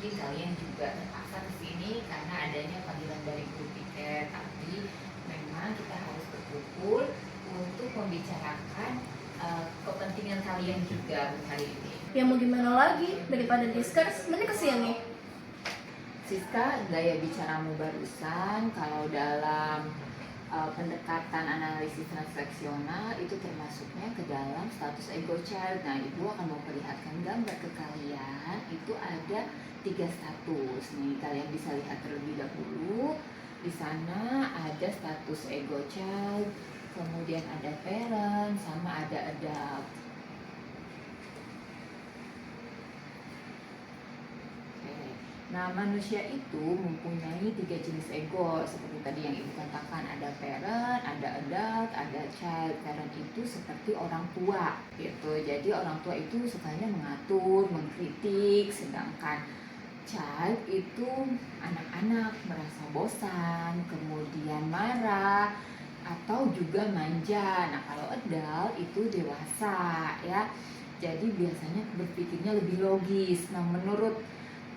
mungkin kalian juga terpaksa ke sini karena adanya panggilan dari guru piket, tapi memang kita harus berkumpul untuk membicarakan kepentingan kalian juga hari ini. Ya mau gimana lagi, daripada diskers, mending kesini. Siska, gaya bicaramu barusan kalau dalam pendekatan analisis transaksional itu termasuknya ke dalam status ego child. Nah, Ibu akan memperlihatkan gambar ke kalian. Itu ada 3 status. Nih, kalian bisa lihat terlebih dahulu. Di sana ada status ego child, kemudian ada parent, sama ada adult. Nah, manusia itu mempunyai 3 jenis ego seperti tadi yang Ibu katakan, ada parent, ada adult, ada child. Parent itu seperti orang tua gitu. Jadi orang tua itu sukanya mengatur, mengkritik, sedangkan child itu anak-anak merasa bosan, kemudian marah atau juga manja. Nah, kalau adult itu dewasa ya. Jadi biasanya berpikirnya lebih logis. Nah, menurut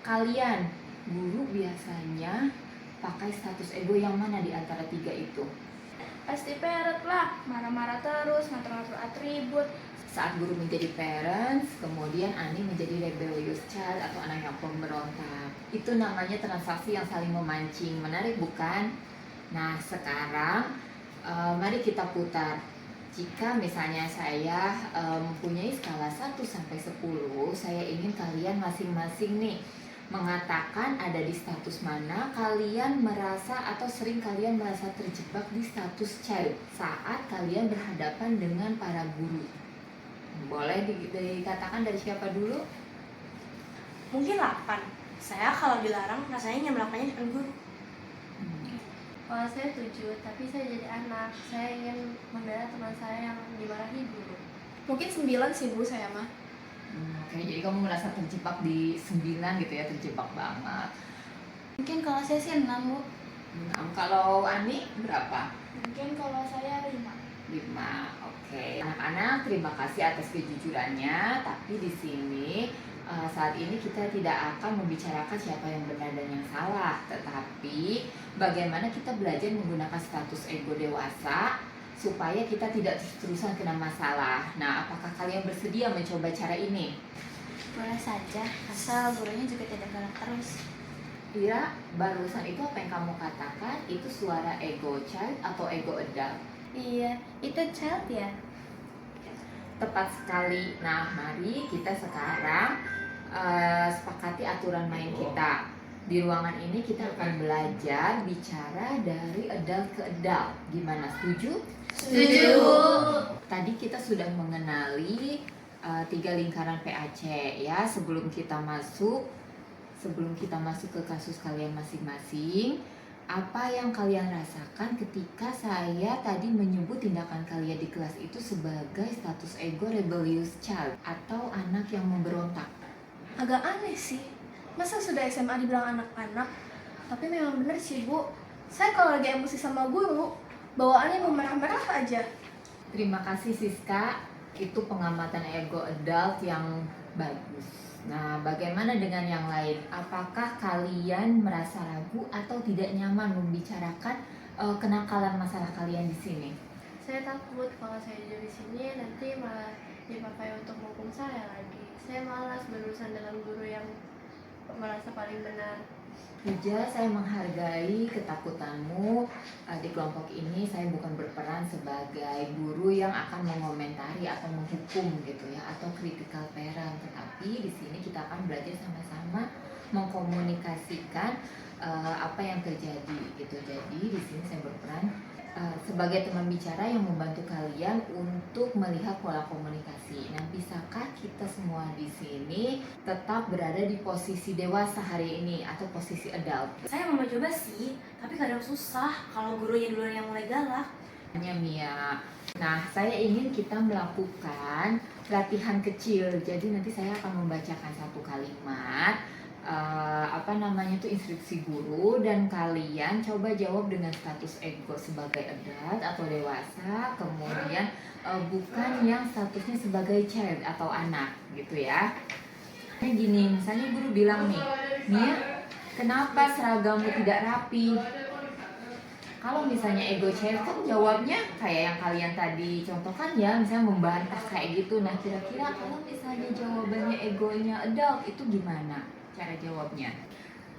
kalian, guru biasanya pakai status ego yang mana di antara 3 itu? Pasti parent lah, marah-marah terus, ngatur-ngatur atribut. Saat guru menjadi parents, kemudian Ani menjadi rebellious child atau anak yang pemberontak. Itu namanya transaksi yang saling memancing. Menarik bukan? Nah, sekarang mari kita putar. Jika misalnya saya mempunyai skala 1 sampai 10, saya ingin kalian masing-masing nih mengatakan ada di status mana kalian merasa atau sering kalian merasa terjebak di status child saat kalian berhadapan dengan para guru. Boleh dikatakan dari siapa dulu? Mungkin 8. Saya kalau dilarang rasanya ingin melakukannya depan guru. Kalau saya 7, tapi saya jadi anak. Saya ingin membela teman saya yang dimarahi guru. Mungkin 9 sih Bu, saya mah. Oke, jadi kamu merasa terjebak di 9 gitu ya, terjebak banget. Mungkin kalau saya sih 6 Bu. Kalau Ani berapa? Mungkin kalau saya 5. 5. Oke. Anak-anak, terima kasih atas kejujurannya. Tapi di sini saat ini kita tidak akan membicarakan siapa yang benar dan yang salah, tetapi bagaimana kita belajar menggunakan status ego dewasa supaya kita tidak terus-terusan kena masalah. Nah, apakah kalian bersedia mencoba cara ini? Boleh saja, asal gurunya juga tidak galak terus. Ira, barusan itu apa yang kamu katakan? Itu suara ego child atau ego adult? Iya, itu child ya? Tepat sekali. Nah, mari kita sekarang sepakati aturan main kita. Di ruangan ini kita akan belajar bicara dari adult ke adult. Gimana, setuju? Setuju. Tadi kita sudah mengenali 3 lingkaran PAC ya. Sebelum kita masuk ke kasus kalian masing-masing, apa yang kalian rasakan ketika saya tadi menyebut tindakan kalian di kelas itu sebagai status ego rebellious child atau anak yang memberontak? Agak aneh sih. Masa sudah SMA dibilang anak-anak? Tapi memang benar sih Bu. Saya kalau lagi emosi sama guru, bawaannya memerah-merah aja. Terima kasih Siska, itu pengamatan ego adult yang bagus. Nah, bagaimana dengan yang lain? Apakah kalian merasa ragu atau tidak nyaman membicarakan kenakalan masalah kalian di sini? Saya takut kalau saya di sini nanti malah dipakai untuk menghukum saya lagi. Saya malas berurusan dengan guru yang merasa paling benar. Puja, saya menghargai ketakutanmu. Di kelompok ini saya bukan berperan sebagai guru yang akan mengomentari atau menghukum gitu ya, atau critical parent, tetapi di sini kita akan belajar sama-sama mengkomunikasikan apa yang terjadi gitu. Jadi di sini saya berperan sebagai teman bicara yang membantu kalian untuk melihat pola komunikasi. Nah, bisakah kita semua di sini tetap berada di posisi dewasa hari ini atau posisi adult? Saya mau coba sih, tapi kadang susah kalau gurunya duluan yang mulai galak. Hanya Mia. Nah, saya ingin kita melakukan latihan kecil. Jadi nanti saya akan membacakan satu kalimat instruksi guru, dan kalian coba jawab dengan status ego sebagai adult atau dewasa, kemudian bukan yang statusnya sebagai child atau anak gitu ya. Kayak gini, misalnya guru bilang nih, Nia, kenapa seragammu tidak rapi? Kalau misalnya ego child kan jawabnya kayak yang kalian tadi contohkan ya, misalnya membantah kayak gitu. Nah, kira-kira kalau misalnya jawabannya egonya adult itu gimana cara jawabnya?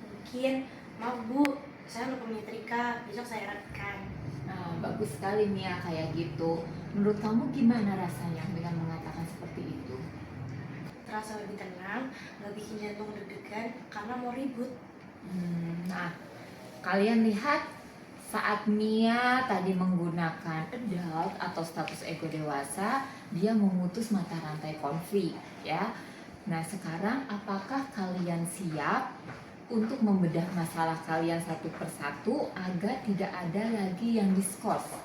Mungkin, maaf Bu, saya lupa menyetrika, besok saya rapikan. Nah, bagus sekali Nia kayak gitu. Menurut kamu gimana rasanya dengan mengatakan seperti itu? Terasa lebih tenang, nggak bikin jantung deg-degan karena mau ribut. Nah, kalian lihat saat Mia tadi menggunakan adult atau status ego dewasa, dia memutus mata rantai konflik, ya. Nah, sekarang apakah kalian siap untuk membedah masalah kalian satu persatu agar tidak ada lagi yang diskors?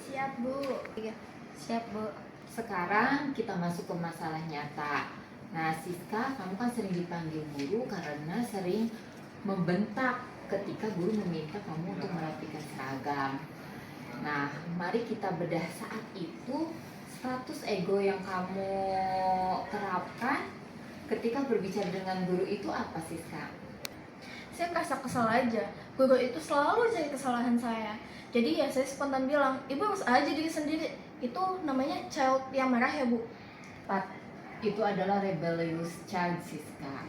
Siap Bu. Iya, siap Bu. Sekarang kita masuk ke masalah nyata. Nah, Siska, kamu kan sering dipanggil guru karena sering membentak ketika guru meminta kamu untuk merapikan seragam. Nah, mari kita bedah saat itu status ego yang kamu terapkan ketika berbicara dengan guru itu apa, Siska? Saya merasa kesal aja. Guru itu selalu cari kesalahan saya. Jadi ya saya spontan bilang, ibu harus aja diri sendiri. Itu namanya child yang marah ya Bu. Pat, itu adalah rebellious child, Siska.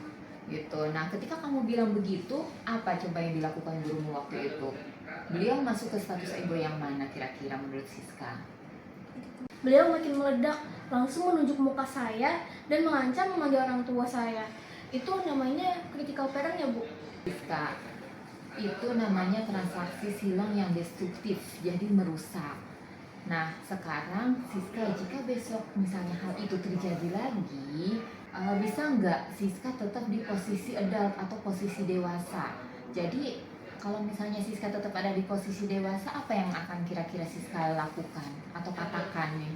Gitu. Nah, ketika kamu bilang begitu, apa coba yang dilakukan gurumu waktu itu? Beliau masuk ke status ego yang mana kira-kira menurut Siska? Beliau makin meledak, langsung menunjuk muka saya dan mengancam memanggil orang tua saya. Itu namanya critical parent ya Bu. Siska, itu namanya transaksi silang yang destruktif, jadi merusak. Nah, sekarang Siska, jika besok misalnya hal itu terjadi lagi, bisa nggak Siska tetap di posisi adult atau posisi dewasa? Jadi, kalau misalnya Siska tetap ada di posisi dewasa, apa yang akan kira-kira Siska lakukan atau katakan nih?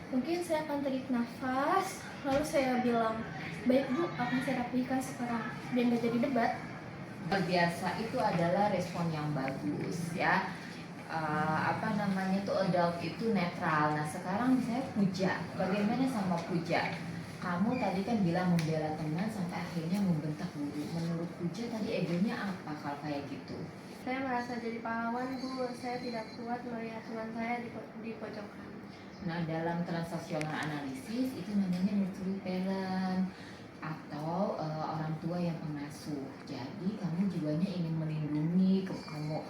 Mungkin saya akan tarik nafas, lalu saya bilang, baik Bu, akan saya rapikan sekarang. Biar nggak jadi debat. Biasa itu adalah respon yang bagus ya. Apa namanya tuh adult itu netral. Nah, sekarang misalnya Puja, bagaimana sama Puja? Kamu tadi kan bilang membela teman sampai akhirnya membentak guru. Menurut Puja tadi egonya apa kalau kayak gitu? Saya merasa jadi pahlawan Bu. Saya tidak kuat melihat teman saya di pojokan. Nah, dalam transaksional analisis itu namanya nurturing parent atau orang tua yang pengasuh. Jadi kamu jiwanya ingin melindungi kamu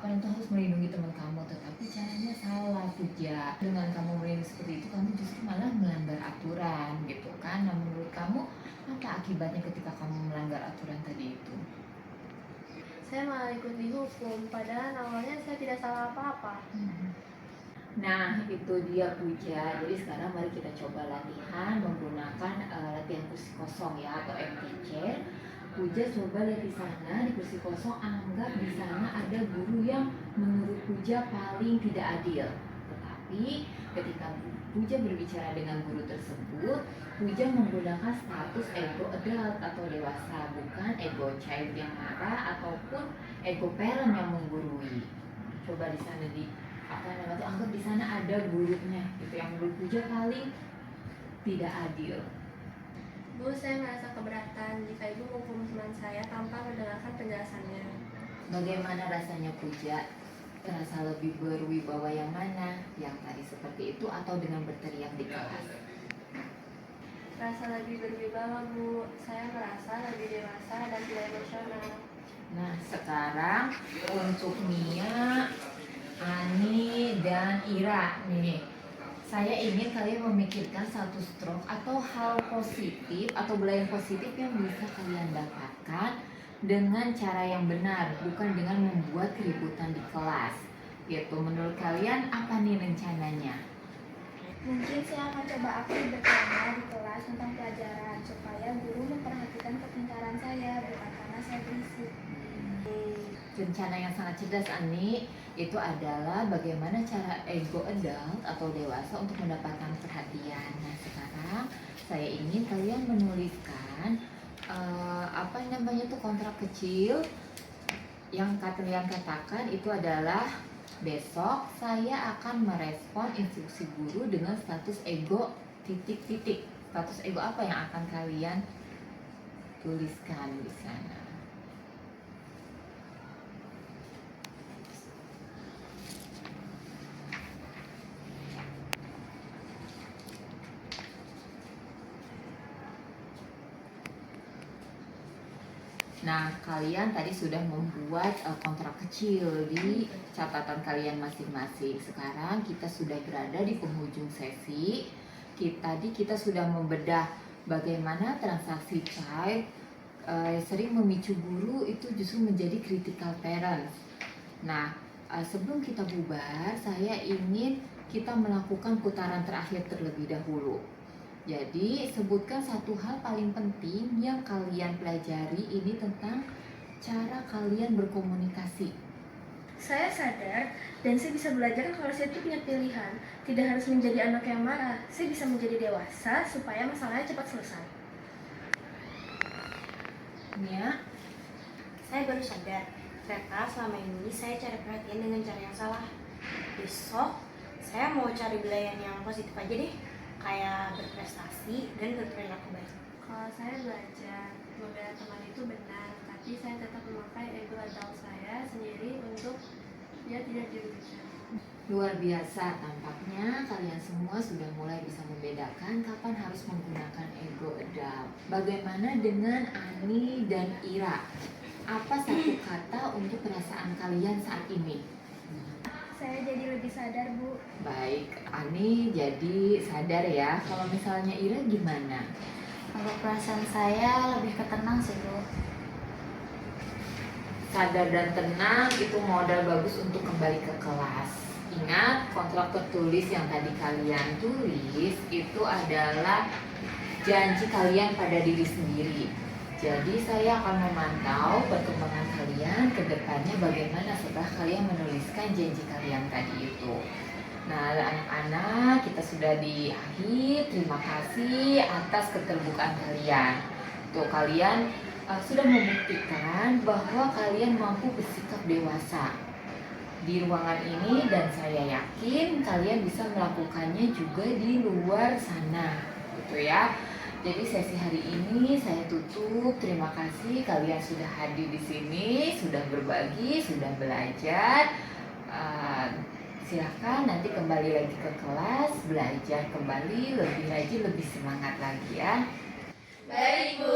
itu harus melindungi teman kamu, tetapi caranya salah, Puja. Dengan kamu melindungi seperti itu, kamu justru malah melanggar aturan, gitu kan? Nah, menurut kamu apa akibatnya ketika kamu melanggar aturan tadi itu? Saya malah ikut dihukum, padahal awalnya saya tidak salah apa-apa. Nah, itu dia Puja. Jadi sekarang mari kita coba latihan menggunakan latihan kursi kosong ya, atau empty chair. Puja coba lihat di sana, di kursi kosong, anggap di sana ada guru yang menurut Puja paling tidak adil. Tetapi ketika Puja berbicara dengan guru tersebut, Puja menggunakan status ego adult atau dewasa, bukan ego child yang marah ataupun ego parent yang menggurui. Coba di sana anggap di sana ada gurunya, gitu yang menurut Puja paling tidak adil. Bu, saya merasa keberatan jika Ibu menghukum teman saya tanpa mendengarkan penjelasannya. Bagaimana rasanya Puja? Rasa lebih berwibawa yang mana? Yang tadi seperti itu atau dengan berteriak di kelas? Rasa lebih berwibawa Bu. Saya merasa lebih dewasa dan tidak emosional. Nah, sekarang untuk Mia, Ani, dan Ira nih, saya ingin kalian memikirkan satu stroke atau hal positif atau belayan positif yang bisa kalian dapatkan dengan cara yang benar, bukan dengan membuat keributan di kelas. Gitu, menurut kalian apa nih rencananya? Mungkin saya akan coba aktif bertanya di kelas tentang pelajaran supaya guru memperhatikan kepintaran saya, bukan karena saya berisik. Rencana yang sangat cerdas, Ani, itu adalah bagaimana cara ego adult atau dewasa untuk mendapatkan perhatian. Nah, sekarang saya ingin kalian menuliskan kontrak kecil yang kalian katakan itu adalah besok saya akan merespon instruksi guru dengan status ego titik-titik. Status ego apa yang akan kalian tuliskan di sana. Nah, kalian tadi sudah membuat kontrak kecil di catatan kalian masing-masing. Sekarang kita sudah berada di penghujung sesi. Tadi kita sudah membedah bagaimana transaksi child sering memicu guru itu justru menjadi critical parents. Nah, sebelum kita bubar, saya ingin kita melakukan putaran terakhir terlebih dahulu. Jadi, sebutkan satu hal paling penting yang kalian pelajari ini tentang cara kalian berkomunikasi. Saya sadar dan saya bisa belajar kalau saya itu punya pilihan. Tidak harus menjadi anak yang marah. Saya bisa menjadi dewasa supaya masalahnya cepat selesai. Nia, Saya baru sadar, ternyata selama ini saya cari perhatian dengan cara yang salah. Besok, saya mau cari belayan yang positif aja deh, kayak berprestasi dan berperilaku baik. Kalau saya belajar membela teman itu benar, tapi saya tetap memakai ego adult saya sendiri untuk dia tidak dirugikan. luar biasa tampaknya kalian semua sudah mulai bisa membedakan kapan harus menggunakan ego adult. Bagaimana dengan Ani dan Ira? Apa satu kata untuk perasaan kalian saat ini? Saya jadi lebih sadar, Bu. Baik, Ani jadi sadar ya. Kalau misalnya Ira gimana? Kalau perasaan saya lebih ketenang sih, Bu. Sadar dan tenang itu modal bagus untuk kembali ke kelas. Ingat, kontrak tertulis yang tadi kalian tulis itu adalah janji kalian pada diri sendiri. Jadi saya akan memantau perkembangan kalian ke depannya bagaimana setelah kalian menuliskan janji kalian tadi itu. Nah, anak-anak, kita sudah di akhir. Terima kasih atas keterbukaan kalian. Tuh, kalian sudah membuktikan bahwa kalian mampu bersikap dewasa di ruangan ini, dan saya yakin kalian bisa melakukannya juga di luar sana, gitu ya. Jadi sesi hari ini saya tutup. Terima kasih kalian sudah hadir di sini, sudah berbagi, sudah belajar. Silahkan nanti kembali lagi ke kelas, belajar kembali lebih rajin, lebih semangat lagi ya. Baik, Bu.